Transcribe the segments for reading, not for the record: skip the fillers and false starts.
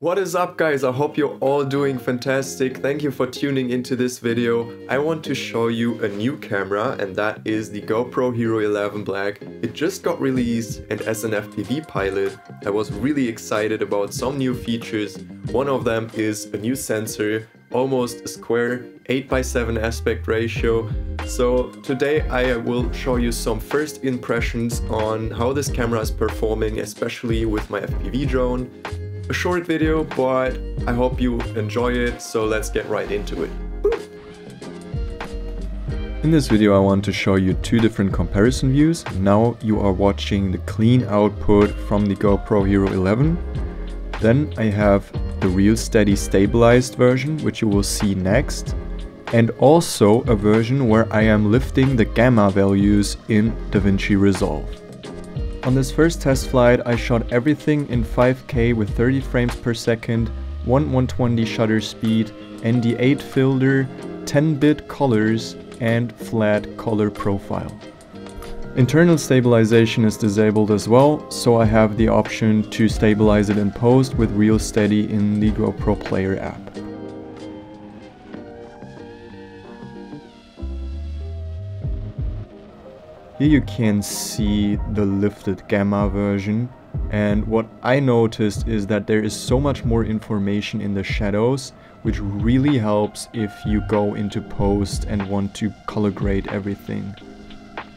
What is up guys, I hope you're all doing fantastic. Thank you for tuning into this video. I want to show you a new camera, and that is the GoPro Hero 11 Black. It just got released, and as an FPV pilot I was really excited about some new features. One of them is a new sensor, almost a square 8:7 aspect ratio. So today I will show you some first impressions on how this camera is performing, especially with my FPV drone. A short video, but I hope you enjoy it, so let's get right into it. In this video I want to show you two different comparison views. Now you are watching the clean output from the GoPro Hero 11. Then I have the real steady stabilized version, which you will see next. And also a version where I am lifting the gamma values in DaVinci Resolve. On this first test flight I shot everything in 5K with 30 frames per second, 1/120 shutter speed, ND8 filter, 10-bit colors and flat color profile. Internal stabilization is disabled as well, so I have the option to stabilize it in post with Real Steady in the GoPro Player app. Here you can see the lifted gamma version, and what I noticed is that there is so much more information in the shadows, which really helps if you go into post and want to color grade everything.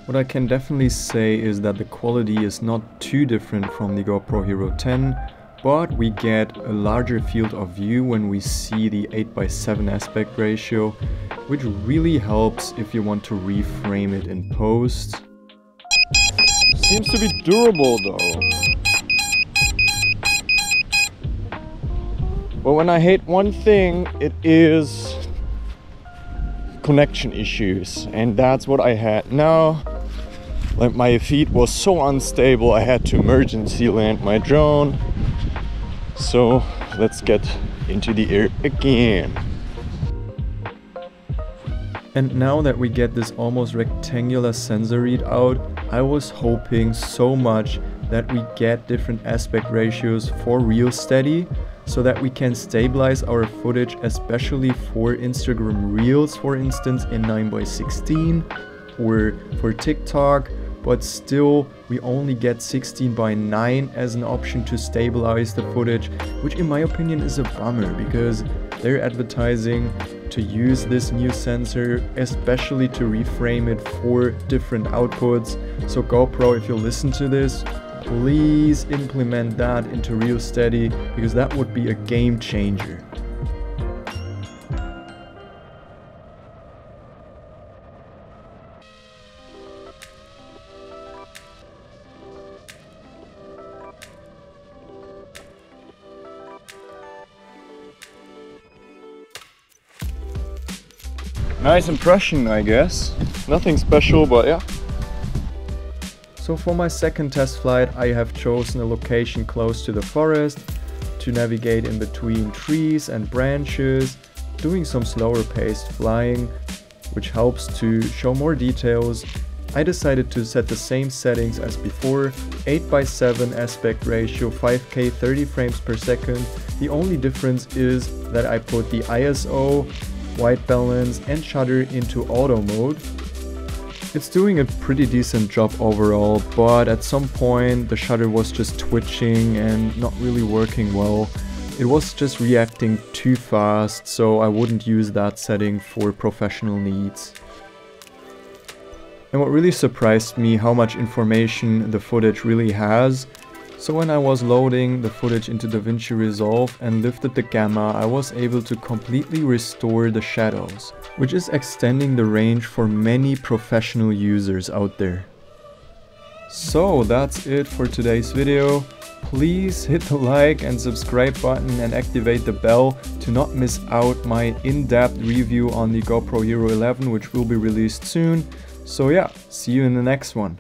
What I can definitely say is that the quality is not too different from the GoPro Hero 10, but we get a larger field of view when we see the 8:7 aspect ratio, which really helps if you want to reframe it in post. Seems to be durable though. But when I hate one thing, it is connection issues, and that's what I had now. Like, my feet was so unstable I had to emergency land my drone. So let's get into the air again. And now that we get this almost rectangular sensor readout, I was hoping so much that we get different aspect ratios for Real Steady, so that we can stabilize our footage, especially for Instagram Reels, for instance, in 9:16, or for TikTok. But still, we only get 16:9 as an option to stabilize the footage, which in my opinion is a bummer, because they're advertising to use this new sensor, especially to reframe it for different outputs. So GoPro, if you listen to this, please implement that into Real Steady, because that would be a game changer. Nice impression, I guess. Nothing special, but yeah. So for my second test flight, I have chosen a location close to the forest to navigate in between trees and branches, doing some slower paced flying, which helps to show more details. I decided to set the same settings as before, 8:7 aspect ratio, 5K 30 frames per second. The only difference is that I put the ISO, white balance and shutter into auto mode. It's doing a pretty decent job overall, but at some point the shutter was just twitching and not really working well. It was just reacting too fast, so I wouldn't use that setting for professional needs. And what really surprised me, how much information the footage really has. So when I was loading the footage into DaVinci Resolve and lifted the gamma, I was able to completely restore the shadows, which is extending the range for many professional users out there. So that's it for today's video. Please hit the like and subscribe button and activate the bell to not miss out my in-depth review on the GoPro Hero 11, which will be released soon. So yeah, see you in the next one.